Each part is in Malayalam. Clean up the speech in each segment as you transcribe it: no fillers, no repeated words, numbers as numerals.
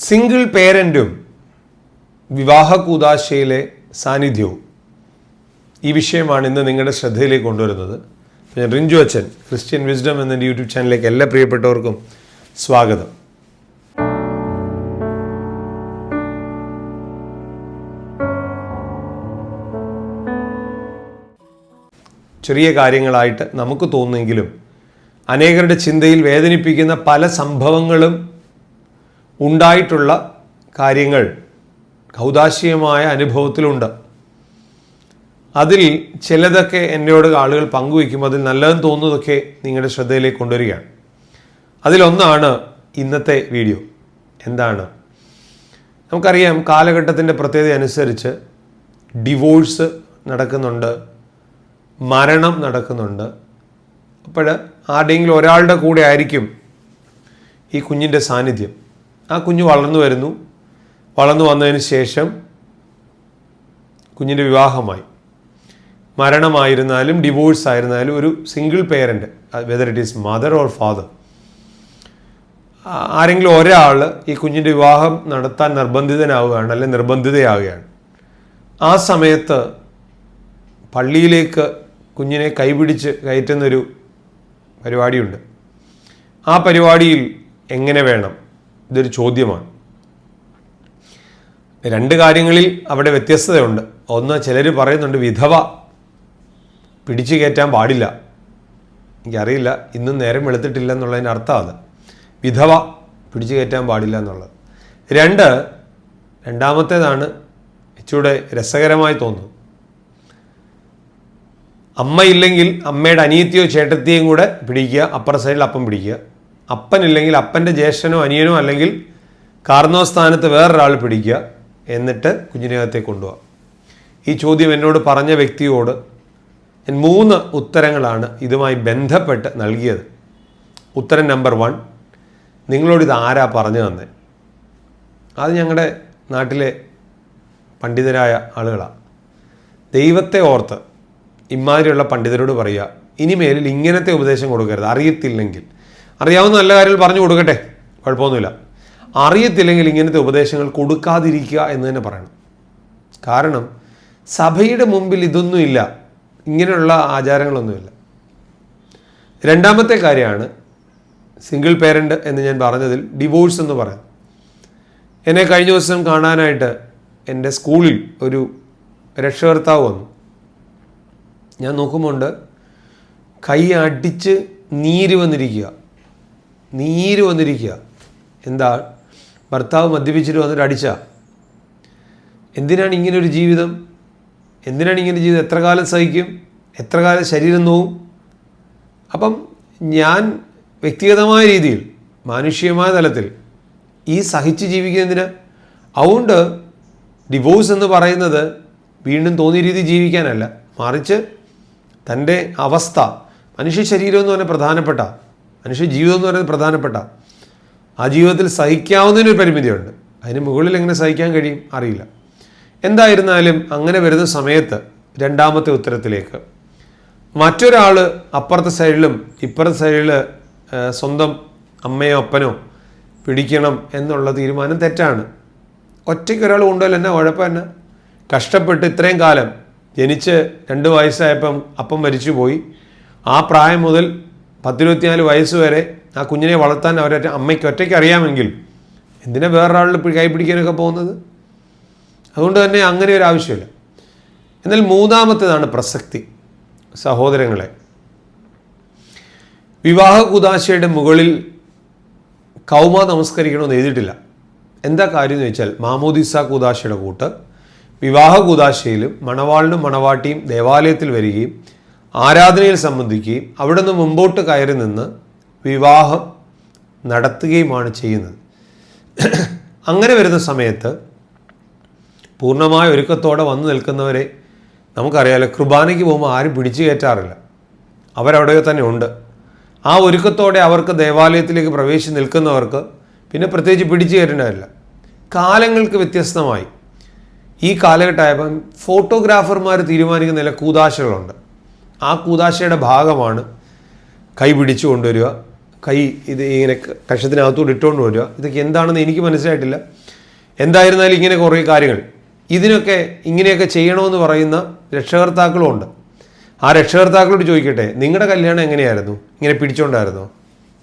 സിംഗിൾ പേരൻറ്റും വിവാഹ കൂദാശയിലെ സാന്നിധ്യവും ഈ വിഷയമാണ് ഇന്ന് നിങ്ങളുടെ ശ്രദ്ധയിലേക്ക് കൊണ്ടുവരുന്നത്. ഞാൻ റിഞ്ചു അച്ഛൻ, ക്രിസ്ത്യൻ വിസ്ഡം എന്ന യൂട്യൂബ് ചാനലിലേക്ക് എല്ലാ പ്രിയപ്പെട്ടവർക്കും സ്വാഗതം. ചെറിയ കാര്യങ്ങളായിട്ട് നമുക്ക് തോന്നുമെങ്കിലും അനേകരുടെ ചിന്തയിൽ വേദനിപ്പിക്കുന്ന പല സംഭവങ്ങളും ഉണ്ടായിട്ടുള്ള കാര്യങ്ങൾ കൗദാശികമായ അനുഭവത്തിലുണ്ട്. അതിൽ ചിലതൊക്കെ എന്നോട് ആളുകൾ പങ്കുവയ്ക്കുമ്പോൾ അതിൽ നല്ലതെന്ന് തോന്നുന്നതൊക്കെ നിങ്ങളുടെ ശ്രദ്ധയിലേക്ക് കൊണ്ടുവരികയാണ്. അതിലൊന്നാണ് ഇന്നത്തെ വീഡിയോ. എന്താണ്? നമുക്കറിയാം, കാലഘട്ടത്തിൻ്റെ പ്രത്യേകത അനുസരിച്ച് ഡിവോഴ്സ് നടക്കുന്നുണ്ട്, മരണം നടക്കുന്നുണ്ട്. അപ്പോൾ ആരുടെയെങ്കിലും ഒരാളുടെ കൂടെ ആയിരിക്കും ഈ കുഞ്ഞിൻ്റെ സാന്നിധ്യം. ആ കുഞ്ഞ് വളർന്നു വന്നതിന് ശേഷം കുഞ്ഞിൻ്റെ വിവാഹമായി, മരണമായിരുന്നാലും ഡിവോഴ്സ് ആയിരുന്നാലും ഒരു single parent, whether it is mother or father, ആരെങ്കിലും ഒരാൾ ഈ കുഞ്ഞിൻ്റെ വിവാഹം നടത്താൻ നിർബന്ധിതനാവുകയാണ് അല്ലെങ്കിൽ നിർബന്ധിതയാവുകയാണ്. ആ സമയത്ത് പള്ളിയിലേക്ക് കുഞ്ഞിനെ കൈപിടിച്ച് കയറ്റുന്നൊരു പരിപാടിയുണ്ട്. ആ പരിപാടിയിൽ എങ്ങനെ വേണം? ഇതൊരു ചോദ്യമാണ്. രണ്ട് കാര്യങ്ങളിൽ അവിടെ വ്യത്യസ്തതയുണ്ട്. ഒന്ന്, ചിലർ പറയുന്നുണ്ട് വിധവ പിടിച്ചു കയറ്റാൻ പാടില്ല. എനിക്കറിയില്ല, ഇന്നും നേരം വെളുത്തിട്ടില്ല എന്നുള്ളതിൻ്റെ അർത്ഥം അത്. വിധവ പിടിച്ചു കയറ്റാൻ പാടില്ല എന്നുള്ളത്. രണ്ടാമത്തേതാണ് ഇച്ചിലൂടെ രസകരമായി തോന്നുന്നത്. അമ്മയില്ലെങ്കിൽ അമ്മയുടെ അനിയത്തിയോ ചേട്ടത്തിയും കൂടെ പിടിക്കുക, അപ്പുറ സൈഡിൽ അപ്പം പിടിക്കുക. അപ്പനില്ലെങ്കിൽ അപ്പൻ്റെ ജ്യേഷ്ഠനോ അനിയനോ അല്ലെങ്കിൽ കാർന്നോ സ്ഥാനത്ത് വേറൊരാൾ പിടിക്കുക, എന്നിട്ട് കുഞ്ഞിനകത്തേക്ക് കൊണ്ടുപോകാം. ഈ ചോദ്യം എന്നോട് പറഞ്ഞ വ്യക്തിയോട് ഞാൻ 3 ഉത്തരങ്ങളാണ് ഇതുമായി ബന്ധപ്പെട്ട് നൽകിയത്. ഉത്തരം നമ്പർ 1, നിങ്ങളോടിത് ആരാ പറഞ്ഞു തന്നെ? അത് ഞങ്ങളുടെ നാട്ടിലെ പണ്ഡിതരായ ആളുകളാണ്. ദൈവത്തെ ഓർത്ത് ഇമാതിരിയുള്ള പണ്ഡിതരോട് പറയുക, ഇനിമേലിൽ ഇങ്ങനത്തെ ഉപദേശം കൊടുക്കരുത്. അറിയത്തില്ലെങ്കിൽ, അറിയാവുന്ന നല്ല കാര്യങ്ങൾ പറഞ്ഞു കൊടുക്കട്ടെ, കുഴപ്പമൊന്നുമില്ല. അറിയത്തില്ലെങ്കിൽ ഇങ്ങനത്തെ ഉപദേശങ്ങൾ കൊടുക്കാതിരിക്കുക എന്ന് തന്നെ പറയണം. കാരണം സഭയുടെ മുമ്പിൽ ഇതൊന്നുമില്ല, ഇങ്ങനെയുള്ള ആചാരങ്ങളൊന്നുമില്ല. രണ്ടാമത്തെ കാര്യമാണ് സിംഗിൾ പേരൻ്റ് എന്ന് ഞാൻ പറഞ്ഞതിൽ ഡിവോഴ്സ് എന്ന് പറയാം. എന്നെ കഴിഞ്ഞ ദിവസം കാണാനായിട്ട് എൻ്റെ സ്കൂളിൽ ഒരു രക്ഷകർത്താവ് വന്നു. ഞാൻ നോക്കുമ്പോണ്ട് കൈ അടിച്ച് നീര് വന്നിരിക്കുക. എന്താ? ഭർത്താവ് മദ്യപിച്ചിട്ട് വന്നിട്ട് അടിച്ച. എന്തിനാണ് ഇങ്ങനൊരു ജീവിതം? എത്ര കാലം സഹിക്കും? എത്ര കാലം ശരീരം നോവും? അപ്പം ഞാൻ വ്യക്തിഗതമായ രീതിയിൽ, മാനുഷികമായ തലത്തിൽ ഈ സഹിച്ച് ജീവിക്കുന്നതിന്, അതുകൊണ്ട് ഡിവോഴ്സ് എന്ന് പറയുന്നത് വീണ്ടും തോന്നിയ രീതി ജീവിക്കാനല്ല, മറിച്ച് തൻ്റെ അവസ്ഥ, മനുഷ്യ ശരീരം എന്ന് പറഞ്ഞാൽ പ്രധാനപ്പെട്ട, മനുഷ്യ ജീവിതം എന്ന് പറയുന്നത് പ്രധാനപ്പെട്ട, ആ ജീവിതത്തിൽ സഹിക്കാവുന്നതിനൊരു പരിമിതിയുണ്ട്. അതിന് മുകളിൽ എങ്ങനെ സഹിക്കാൻ കഴിയും? അറിയില്ല. എന്തായിരുന്നാലും അങ്ങനെ വരുന്ന സമയത്ത് രണ്ടാമത്തെ ഉത്തരത്തിലേക്ക്, മറ്റൊരാൾ അപ്പുറത്തെ സൈഡിലും ഇപ്പുറത്തെ സൈഡിൽ സ്വന്തം അമ്മയോ അപ്പനോ പിടിക്കണം എന്നുള്ള തീരുമാനം തെറ്റാണ്. ഒറ്റയ്ക്ക് ഒരാൾ കൊണ്ടുപോയാൽ എന്നാ കുഴപ്പം? തന്നെ കഷ്ടപ്പെട്ട് ഇത്രയും കാലം, ജനിച്ച് 2 വയസ്സായപ്പം അപ്പം മരിച്ചു പോയി, ആ പ്രായം മുതൽ 10-24 വയസ്സ് വരെ ആ കുഞ്ഞിനെ വളർത്താൻ അമ്മയ്ക്ക് ഒറ്റയ്ക്ക് അറിയാമെങ്കിൽ എന്തിനാ വേറൊരാളിൽ കൈ പിടിക്കാനൊക്കെ പോകുന്നത്? അതുകൊണ്ട് തന്നെ അങ്ങനെ ഒരു ആവശ്യമില്ല. എന്നാൽ മൂന്നാമത്തേതാണ് പ്രസക്തി. സഹോദരങ്ങളെ, വിവാഹ കൂദാശയുടെ മുകളിൽ കൗമ നമസ്കരിക്കണമെന്ന് എഴുതിയിട്ടില്ല. എന്താ കാര്യം എന്ന് വെച്ചാൽ, മാമോദിസ കൂദാശയുടെ കൂട്ട് വിവാഹ കൂദാശയിലും മണവാളിനും മണവാട്ടിയും ദേവാലയത്തിൽ വരികയും ആരാധനയിൽ സംബന്ധിക്കുകയും അവിടെ നിന്ന് മുമ്പോട്ട് കയറി നിന്ന് വിവാഹം നടത്തുകയുമാണ് ചെയ്യുന്നത്. അങ്ങനെ വരുന്ന സമയത്ത് പൂർണ്ണമായ ഒരുക്കത്തോടെ വന്നു നിൽക്കുന്നവരെ നമുക്കറിയാമല്ലോ, കുർബാനയ്ക്ക് പോകുമ്പോൾ ആരും പിടിച്ചു കയറ്റാറില്ല, അവരവിടെ തന്നെ ഉണ്ട്. ആ ഒരുക്കത്തോടെ അവർക്ക് ദേവാലയത്തിലേക്ക് പ്രവേശിച്ച് നിൽക്കുന്നവർക്ക് പിന്നെ പ്രത്യേകിച്ച് പിടിച്ചു കയറ്റേണ്ടതില്ല. കാലങ്ങൾക്ക് വ്യത്യസ്തമായി ഈ കാലഘട്ടമായപ്പം ഫോട്ടോഗ്രാഫർമാർ തീരുമാനിക്കുന്ന ചില കൂദാശകളുണ്ട്. ആ കൂദാശയുടെ ഭാഗമാണ് കൈ പിടിച്ചു കൊണ്ടുവരിക, കൈ ഇത് ഇങ്ങനെ കഷത്തിനകത്തോട്ട് ഇട്ടുകൊണ്ട് വരിക. ഇതൊക്കെ എന്താണെന്ന് എനിക്ക് മനസ്സിലായിട്ടില്ല. എന്തായിരുന്നാലും ഇങ്ങനെ കുറേ കാര്യങ്ങൾ ഇതിനൊക്കെ ഇങ്ങനെയൊക്കെ ചെയ്യണമെന്ന് പറയുന്ന രക്ഷകർത്താക്കളും ഉണ്ട്. ആ രക്ഷകർത്താക്കളോട് ചോദിക്കട്ടെ, നിങ്ങളുടെ കല്യാണം എങ്ങനെയായിരുന്നു? ഇങ്ങനെ പിടിച്ചോണ്ടായിരുന്നോ?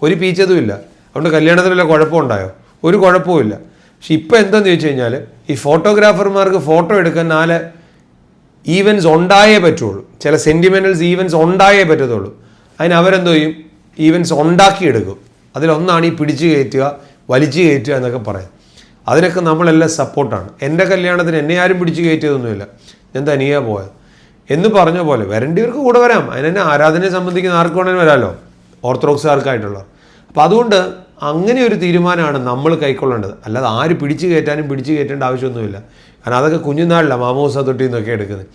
ഒരു പീച്ചതും ഇല്ല. അതുകൊണ്ട് കല്യാണത്തിന് വല്ല കുഴപ്പമുണ്ടായോ? ഒരു കുഴപ്പവും. പക്ഷെ ഇപ്പം എന്താണെന്ന് ചോദിച്ചു കഴിഞ്ഞാൽ, ഈ ഫോട്ടോഗ്രാഫർമാർക്ക് ഫോട്ടോ എടുക്കാൻ 4 ഈവൻസ് ഉണ്ടായേ പറ്റുള്ളൂ. ചില സെൻറ്റിമെൻ്റൽസ് ഈവൻസ് ഉണ്ടായേ പറ്റത്തുള്ളൂ. അതിന് അവരെന്തോ ചെയ്യും? ഈവൻസ് ഉണ്ടാക്കിയെടുക്കും. അതിലൊന്നാണ് ഈ പിടിച്ചു കയറ്റുക, വലിച്ചു കയറ്റുക എന്നൊക്കെ പറയാം. അതിനൊക്കെ നമ്മളെല്ലാം സപ്പോർട്ടാണ്. എൻ്റെ കല്യാണത്തിന് എന്നെ ആരും പിടിച്ചു കയറ്റിയതൊന്നുമില്ല. ഞാൻ തനിയാ പോയത് എന്ന് പറഞ്ഞ പോലെ വരേണ്ടിയവർക്ക് കൂടെ വരാം. അതിനെ ആരാധനയെ സംബന്ധിക്കുന്ന ആർക്ക് വേണമെങ്കിലും വരാമല്ലോ, ഓർത്തഡോക്സുകാർക്കായിട്ടുള്ളവർ. അപ്പം അതുകൊണ്ട് അങ്ങനെ ഒരു തീരുമാനമാണ് നമ്മൾ കൈക്കൊള്ളേണ്ടത്. അല്ലാതെ ആര് പിടിച്ചു കയറ്റാനും പിടിച്ചു കയറ്റേണ്ട ആവശ്യമൊന്നുമില്ല. കാരണം അതൊക്കെ കുഞ്ഞുനാളിലാണ് മാമോസ തൊട്ടിൽ നിന്നൊക്കെ എടുക്കുന്നത്.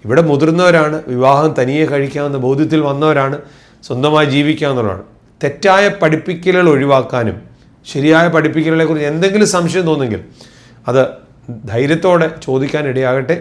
ഇവിടെ മുതിർന്നവരാണ്, വിവാഹം തനിയെ കഴിക്കാവുന്ന ബോധ്യത്തിൽ വന്നവരാണ്, സ്വന്തമായി ജീവിക്കാവുന്നവരാണ്. തെറ്റായ പഠിപ്പിക്കലുകൾ ഒഴിവാക്കാനും ശരിയായ പഠിപ്പിക്കലുകളെക്കുറിച്ച് എന്തെങ്കിലും സംശയം തോന്നുമെങ്കിൽ അത് ധൈര്യത്തോടെ ചോദിക്കാൻ ഇടയാകട്ടെ.